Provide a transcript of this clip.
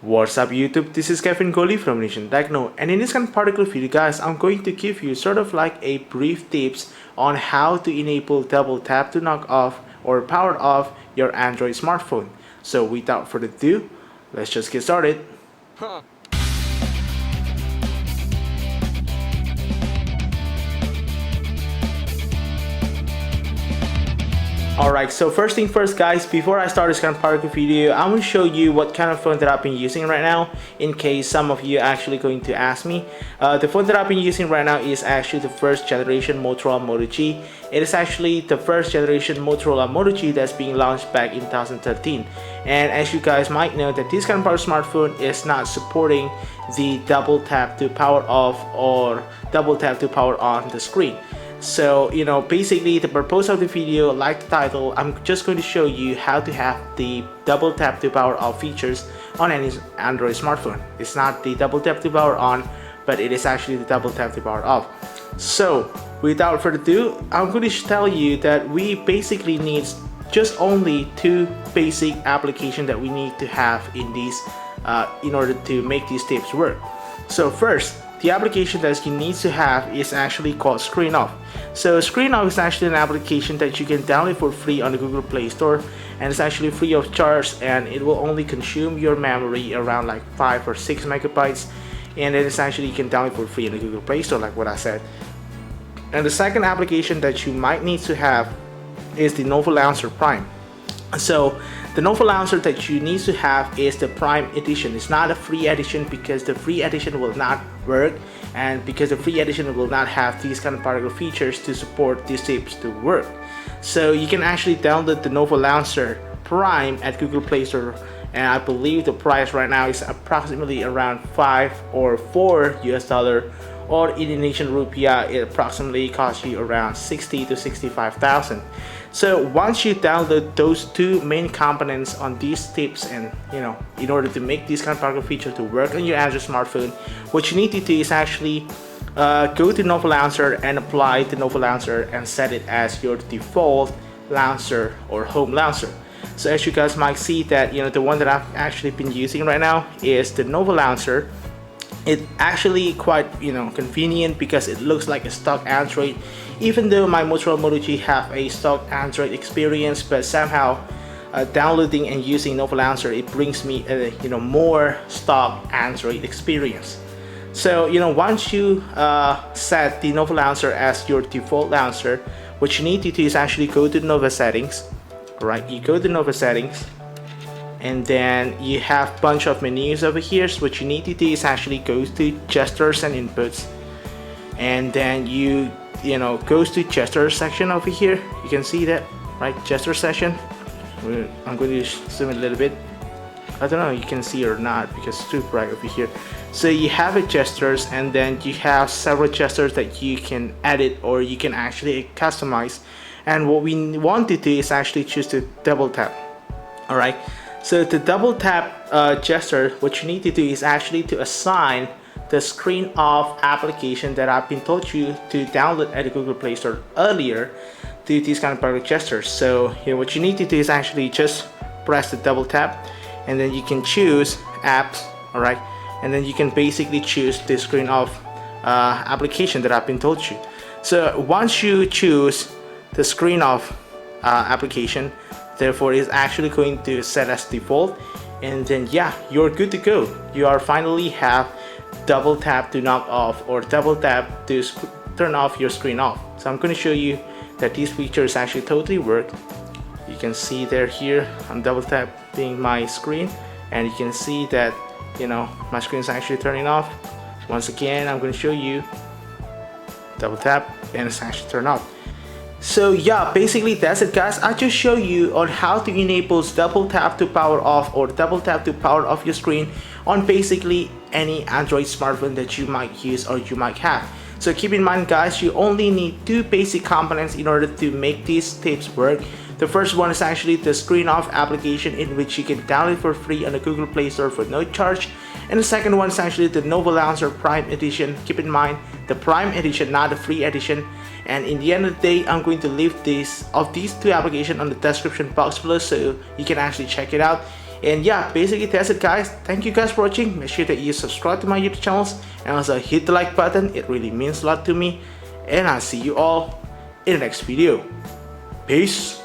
What's up YouTube, this is Kevin Kohli from Nation Techno, and in this kind of particular video guys, I'm going to give you sort of like a brief tips on how to enable double tap to knock off or power off your Android smartphone. So without further ado, let's just get started. Alright, so first thing first guys, before I start this kind of particular video, I'm going to show you what kind of phone that I've been using right now, in case some of you are actually going to ask me. The phone that I've been using right now is actually the first generation Motorola Moto G. It is actually the first generation Motorola Moto G that's being launched back in 2013. And as you guys might know, that this kind of smartphone is not supporting the double tap to power off or double tap to power on the screen. So, basically the purpose of the video, like the title, I'm just going to show you how to have the double tap to power off features on any Android smartphone. It's not the double tap to power on, but it is actually the double tap to power off. So, without further ado, I'm going to tell you that we basically need just only two basic applications that we need to have in these in order to make these tips work. So first, the application that you need to have is actually called Screen Off. So Screen Off is actually an application that you can download for free on the Google Play Store, and it's actually free of charge, and it will only consume your memory around like 5 or 6 megabytes, and then it's actually you can download for free in the Google Play Store, like what I said. And the second application that you might need to have is the Nova Launcher Prime. So the Nova Launcher that you need to have is the Prime Edition. It's not a free edition, because the free edition will not work, and because the free edition will not have these kind of particular features to support these tips to work. So you can actually download the Nova Launcher Prime at Google Play Store, and I believe the price right now is approximately around 5 or 4 US dollar, or in Indonesian rupiah it approximately costs you around 60 to 65,000. So once you download those two main components on these tips, and in order to make this kind of feature to work on your Android smartphone, what you need to do is actually go to Nova Launcher and apply the Nova Launcher and set it as your default launcher or home launcher. So as you guys might see that the one that I've actually been using right now is the Nova Launcher. It's actually quite convenient because it looks like a stock Android, even though my Motorola Moto G have a stock Android experience, but somehow downloading and using Nova Launcher, it brings me a more stock Android experience. So once you set the Nova Launcher as your default launcher, what you need to do is actually go to Nova Settings. Right, you go to Nova Settings, and then you have a bunch of menus over here. So what you need to do is actually go to Gestures and Inputs, and then you goes to gesture section over here. You can see that, right? Gesture section. I'm going to zoom in a little bit. I don't know if you can see or not because it's too bright over here. So you have a gestures, and then you have several gestures that you can edit or you can actually customize. And what we want to do is actually choose to double tap. All right. So the double tap gesture, what you need to do is actually to assign the Screen Off application that I've been told you to download at the Google Play Store earlier to these kind of gestures. So what you need to do is actually just press the double tap, and then you can choose apps. All right, and then you can basically choose the Screen Off application that I've been told you. So once you choose the Screen Off application, therefore it's actually going to set as default, and then you're good to go. You are finally have double tap to knock off or double tap to turn off your Screen Off. So I'm going to show you that these features actually totally work. You can see there here I'm double tapping my screen, and you can see that my screen is actually turning off. Once again, I'm going to show you double tap and it's actually turned off. So basically that's it guys. I just show you on how to enable double tap to power off or double tap to power off your screen on basically any Android smartphone that you might use or you might have. So keep in mind guys, you only need two basic components in order to make these tips work. The first one is actually the Screen Off application, in which you can download for free on the Google Play Store for no charge. And the second one is actually the Nova Launcher Prime Edition. Keep in mind, the Prime Edition, not the free edition. And in the end of the day, I'm going to leave these two applications on the description box below, so you can actually check it out. And yeah, basically that's it guys. Thank you guys for watching. Make sure that you subscribe to my YouTube channels and also hit the like button. It really means a lot to me. And I'll see you all in the next video. Peace.